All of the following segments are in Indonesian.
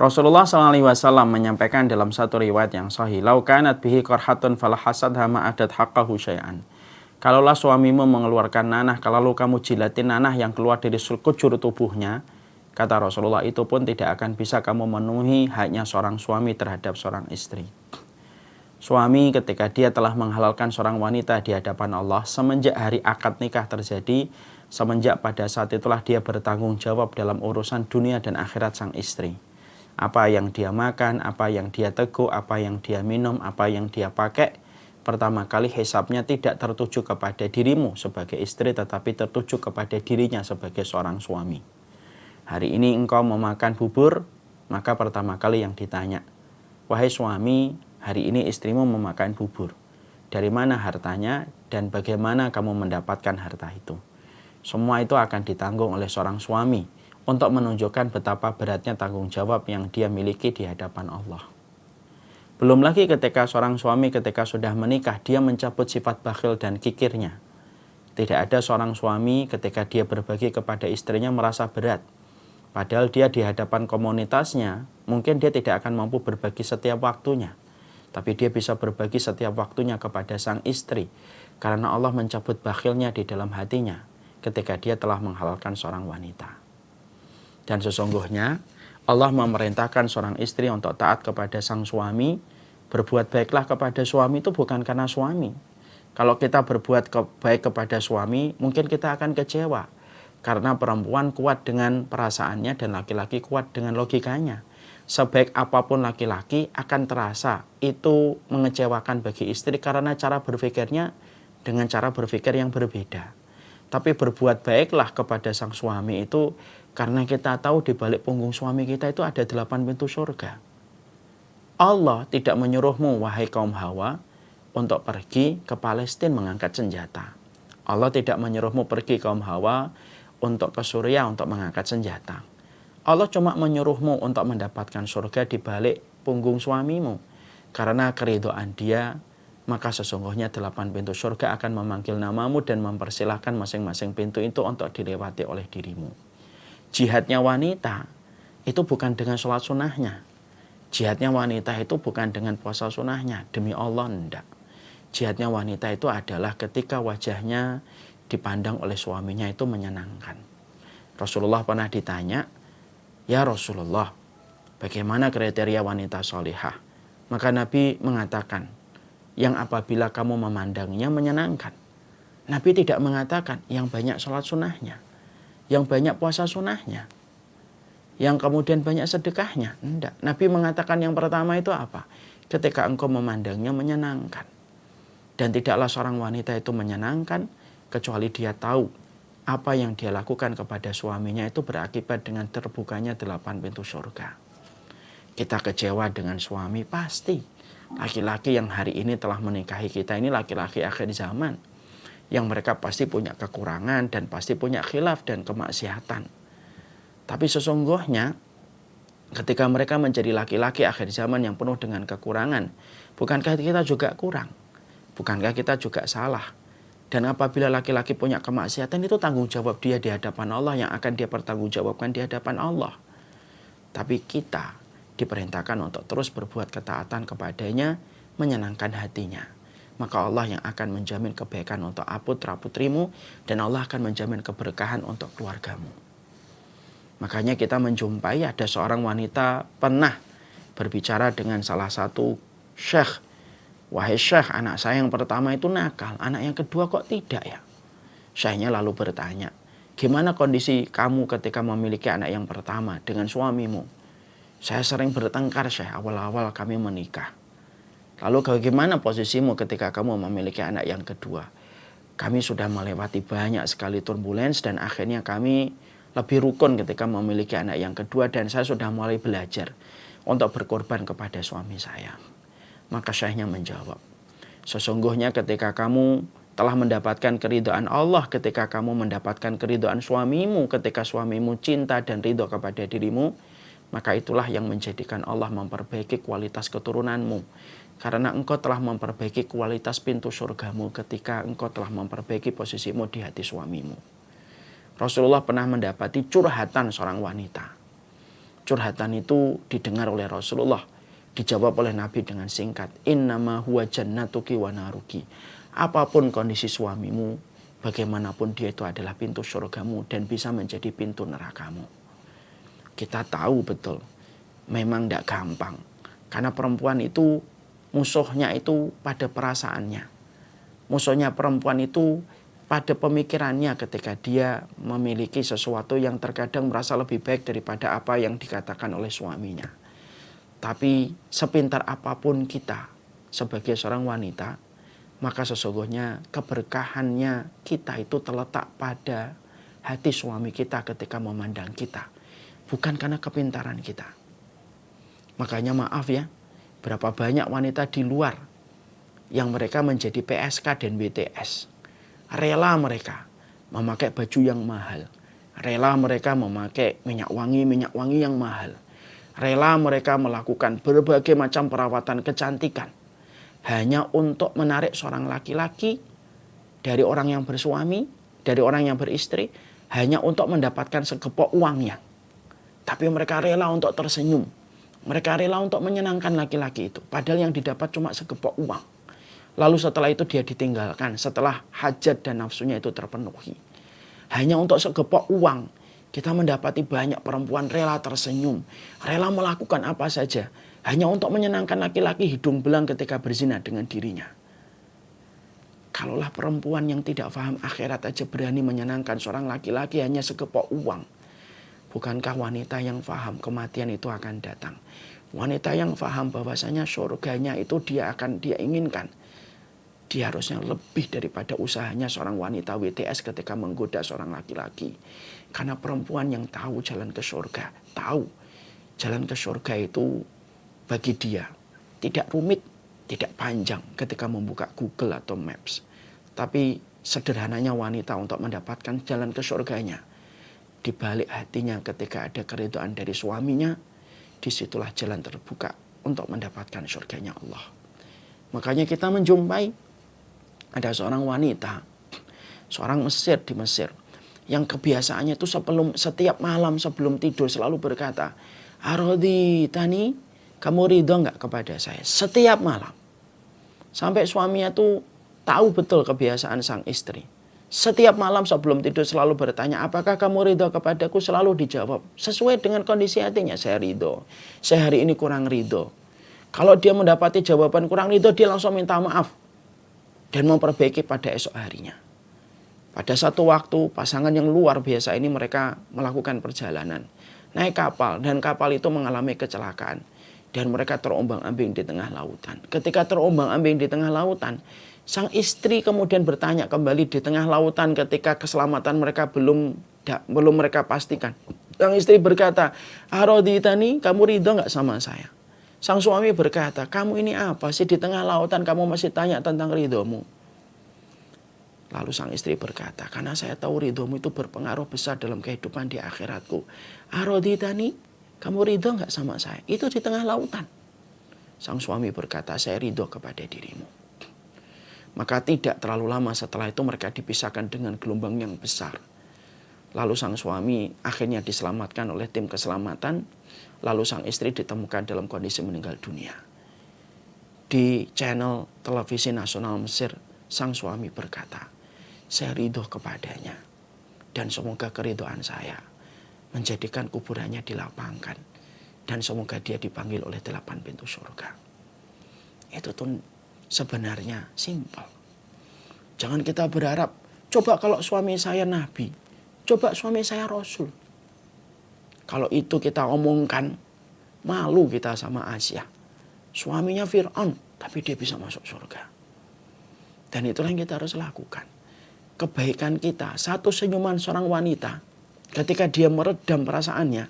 Rasulullah SAW menyampaikan dalam satu riwayat yang sahih, "Lau kanat bihi qarhatun falahasadha ma'adat haqqahu syai'an." Kalaulah suamimu mengeluarkan nanah, kalau kamu jilatin nanah yang keluar dari sekujur tubuhnya, kata Rasulullah, itu pun tidak akan bisa kamu memenuhi haknya seorang suami terhadap seorang istri. Suami ketika dia telah menghalalkan seorang wanita di hadapan Allah, semenjak hari akad nikah terjadi, semenjak pada saat itulah dia bertanggung jawab dalam urusan dunia dan akhirat sang istri. Apa yang dia makan, apa yang dia teguk, apa yang dia minum, apa yang dia pakai, pertama kali hisabnya tidak tertuju kepada dirimu sebagai istri, tetapi tertuju kepada dirinya sebagai seorang suami. Hari ini engkau memakan bubur, maka pertama kali yang ditanya, "Wahai suami, hari ini istrimu memakan bubur. Dari mana hartanya dan bagaimana kamu mendapatkan harta itu?" Semua itu akan ditanggung oleh seorang suami untuk menunjukkan betapa beratnya tanggung jawab yang dia miliki di hadapan Allah. Belum lagi ketika seorang suami ketika sudah menikah, dia mencabut sifat bakhil dan kikirnya. Tidak ada seorang suami ketika dia berbagi kepada istrinya merasa berat. Padahal dia di hadapan komunitasnya, mungkin dia tidak akan mampu berbagi setiap waktunya. Tapi dia bisa berbagi setiap waktunya kepada sang istri. Karena Allah mencabut bakhilnya di dalam hatinya ketika dia telah menghalalkan seorang wanita. Dan sesungguhnya Allah memerintahkan seorang istri untuk taat kepada sang suami. Berbuat baiklah kepada suami itu bukan karena suami. Kalau kita berbuat baik kepada suami, mungkin kita akan kecewa. Karena perempuan kuat dengan perasaannya dan laki-laki kuat dengan logikanya. Sebaik apapun laki-laki akan terasa itu mengecewakan bagi istri karena cara berpikirnya dengan cara berpikir yang berbeda. Tapi berbuat baiklah kepada sang suami itu karena kita tahu di balik punggung suami kita itu ada 8 pintu surga. Allah tidak menyuruhmu, wahai kaum Hawa, untuk pergi ke Palestina mengangkat senjata. Allah tidak menyuruhmu pergi kaum Hawa untuk ke Suriah untuk mengangkat senjata. Allah cuma menyuruhmu untuk mendapatkan surga di balik punggung suamimu. Karena keridhaan dia, maka sesungguhnya 8 pintu surga akan memanggil namamu dan mempersilahkan masing-masing pintu itu untuk dilewati oleh dirimu. Jihadnya wanita itu bukan dengan sholat sunnahnya. Jihadnya wanita itu bukan dengan puasa sunnahnya. Demi Allah, enggak. Jihadnya wanita itu adalah ketika wajahnya dipandang oleh suaminya itu menyenangkan. Rasulullah pernah ditanya, "Ya Rasulullah, bagaimana kriteria wanita solihah?" Maka Nabi mengatakan, yang apabila kamu memandangnya menyenangkan. Nabi tidak mengatakan yang banyak sholat sunnahnya, yang banyak puasa sunnahnya, yang kemudian banyak sedekahnya. Enggak. Nabi mengatakan yang pertama itu apa? Ketika engkau memandangnya menyenangkan. Dan tidaklah seorang wanita itu menyenangkan kecuali dia tahu apa yang dia lakukan kepada suaminya itu berakibat dengan terbukanya 8 pintu surga. Kita kecewa dengan suami pasti. Laki-laki yang hari ini telah menikahi kita ini laki-laki akhir zaman. Yang mereka pasti punya kekurangan dan pasti punya khilaf dan kemaksiatan. Tapi sesungguhnya ketika mereka menjadi laki-laki akhir zaman yang penuh dengan kekurangan, bukankah kita juga kurang? Bukankah kita juga salah? Dan apabila laki-laki punya kemaksiatan, itu tanggung jawab dia di hadapan Allah yang akan dia pertanggungjawabkan di hadapan Allah. Tapi kita diperintahkan untuk terus berbuat ketaatan kepadanya, menyenangkan hatinya. Maka Allah yang akan menjamin kebaikan untuk putra-putrimu dan Allah akan menjamin keberkahan untuk keluargamu. Makanya kita menjumpai ada seorang wanita pernah berbicara dengan salah satu syekh. "Wahai syekh, anak saya yang pertama itu nakal, anak yang kedua kok tidak ya?" Syekhnya lalu bertanya, "Gimana kondisi kamu ketika memiliki anak yang pertama dengan suamimu?" "Saya sering bertengkar, syekh, awal-awal kami menikah." "Lalu bagaimana posisimu ketika kamu memiliki anak yang kedua?" "Kami sudah melewati banyak sekali turbulens dan akhirnya kami lebih rukun ketika memiliki anak yang kedua dan saya sudah mulai belajar untuk berkorban kepada suami saya." Maka syekhnya menjawab, "Sesungguhnya ketika kamu telah mendapatkan keridhaan Allah, ketika kamu mendapatkan keridhaan suamimu, ketika suamimu cinta dan ridho kepada dirimu, maka itulah yang menjadikan Allah memperbaiki kualitas keturunanmu. Karena engkau telah memperbaiki kualitas pintu surgamu ketika engkau telah memperbaiki posisimu di hati suamimu." Rasulullah pernah mendapati curhatan seorang wanita. curhatan itu didengar oleh Rasulullah. Dijawab oleh Nabi dengan singkat, innama huwa jannatuki wa naruki. Apapun kondisi suamimu, bagaimanapun dia itu adalah pintu surgamu dan bisa menjadi pintu nerakamu. Kita tahu betul, memang tidak gampang. Karena perempuan itu, musuhnya itu pada perasaannya. Musuhnya perempuan itu pada pemikirannya ketika dia memiliki sesuatu yang terkadang merasa lebih baik daripada apa yang dikatakan oleh suaminya. Tapi sepintar apapun kita sebagai seorang wanita, maka sesungguhnya keberkahannya kita itu terletak pada hati suami kita ketika memandang kita. Bukan karena kepintaran kita. Makanya maaf ya, berapa banyak wanita di luar yang mereka menjadi PSK dan BTS. Rela mereka memakai baju yang mahal. Rela mereka memakai minyak wangi yang mahal. Rela mereka melakukan berbagai macam perawatan kecantikan hanya untuk menarik seorang laki-laki dari orang yang bersuami, dari orang yang beristri, hanya untuk mendapatkan segepok uangnya. Tapi mereka rela untuk tersenyum. Mereka rela untuk menyenangkan laki-laki itu. Padahal yang didapat cuma segepok uang. Lalu setelah itu dia ditinggalkan. Setelah hajat dan nafsunya itu terpenuhi. Hanya untuk segepok uang. Kita mendapati banyak perempuan rela tersenyum. Rela melakukan apa saja. Hanya untuk menyenangkan laki-laki hidung belang ketika berzina dengan dirinya. Kalaulah perempuan yang tidak paham akhirat aja berani menyenangkan seorang laki-laki hanya segepok uang. Bukankah wanita yang paham kematian itu akan datang? Wanita yang paham bahwasanya surganya itu dia inginkan. Dia harusnya lebih daripada usahanya seorang wanita WTS ketika menggoda seorang laki-laki. Karena perempuan yang tahu jalan ke surga, tahu jalan ke surga itu bagi dia tidak rumit, tidak panjang ketika membuka Google atau Maps. Tapi sederhananya wanita untuk mendapatkan jalan ke surganya. Di balik hatinya ketika ada keridhaan dari suaminya, disitulah jalan terbuka untuk mendapatkan surganya Allah. Makanya kita menjumpai ada seorang wanita, seorang Mesir di Mesir, yang kebiasaannya itu setiap malam sebelum tidur selalu berkata, Arodi Tani, kamu ridho nggak kepada saya? Setiap malam. Sampai suaminya tuh tahu betul kebiasaan sang istri. Setiap malam sebelum tidur selalu bertanya, apakah kamu ridho kepadaku? Selalu dijawab sesuai dengan kondisi hatinya, saya ridho. Saya hari ini kurang ridho. Kalau dia mendapati jawaban kurang ridho, dia langsung minta maaf dan memperbaiki pada esok harinya. Pada satu waktu pasangan yang luar biasa ini mereka melakukan perjalanan. Naik kapal dan kapal itu mengalami kecelakaan. Dan mereka terombang-ambing di tengah lautan. Ketika terombang-ambing di tengah lautan, sang istri kemudian bertanya kembali di tengah lautan ketika keselamatan mereka belum mereka pastikan. Sang istri berkata, Aroditani, kamu ridho gak sama saya? Sang suami berkata, kamu ini apa sih di tengah lautan kamu masih tanya tentang ridhomu? Lalu sang istri berkata, karena saya tahu ridhomu itu berpengaruh besar dalam kehidupan di akhiratku. Aroditani, kamu ridho gak sama saya? Itu di tengah lautan. Sang suami berkata, saya ridho kepada dirimu. Maka tidak terlalu lama setelah itu mereka dipisahkan dengan gelombang yang besar. Lalu sang suami akhirnya diselamatkan oleh tim keselamatan. Lalu sang istri ditemukan dalam kondisi meninggal dunia. Di channel televisi nasional Mesir, sang suami berkata, saya ridho kepadanya. Dan semoga keridhoan saya menjadikan kuburannya dilapangkan. Dan semoga dia dipanggil oleh 8 pintu surga. Itu tuh sebenarnya simpel. Jangan kita berharap, coba kalau suami saya nabi, coba suami saya rasul. Kalau itu kita omongkan, malu kita sama Asia. Suaminya Fir'aun, tapi dia bisa masuk surga. Dan itulah yang kita harus lakukan. Kebaikan kita, satu senyuman seorang wanita, ketika dia meredam perasaannya,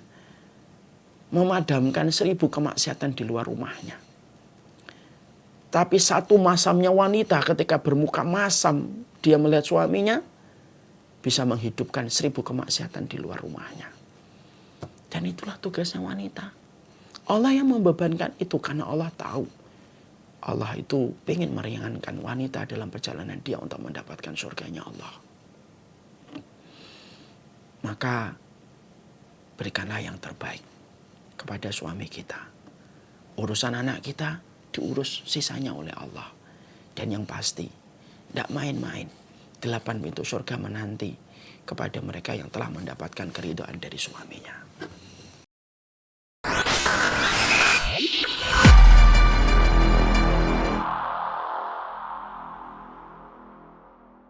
memadamkan 1000 kemaksiatan di luar rumahnya. Tapi satu masamnya wanita ketika bermuka masam, dia melihat suaminya, bisa menghidupkan 1000 kemaksiatan di luar rumahnya. Dan itulah tugasnya wanita. Allah yang membebankan itu karena Allah tahu. Allah itu ingin meringankan wanita dalam perjalanan dia untuk mendapatkan surganya Allah. Maka berikanlah yang terbaik. kepada suami kita. Urusan anak kita diurus sisanya oleh Allah. Dan yang pasti, tidak main-main. 8 pintu surga menanti kepada mereka yang telah mendapatkan keridhaan dari suaminya.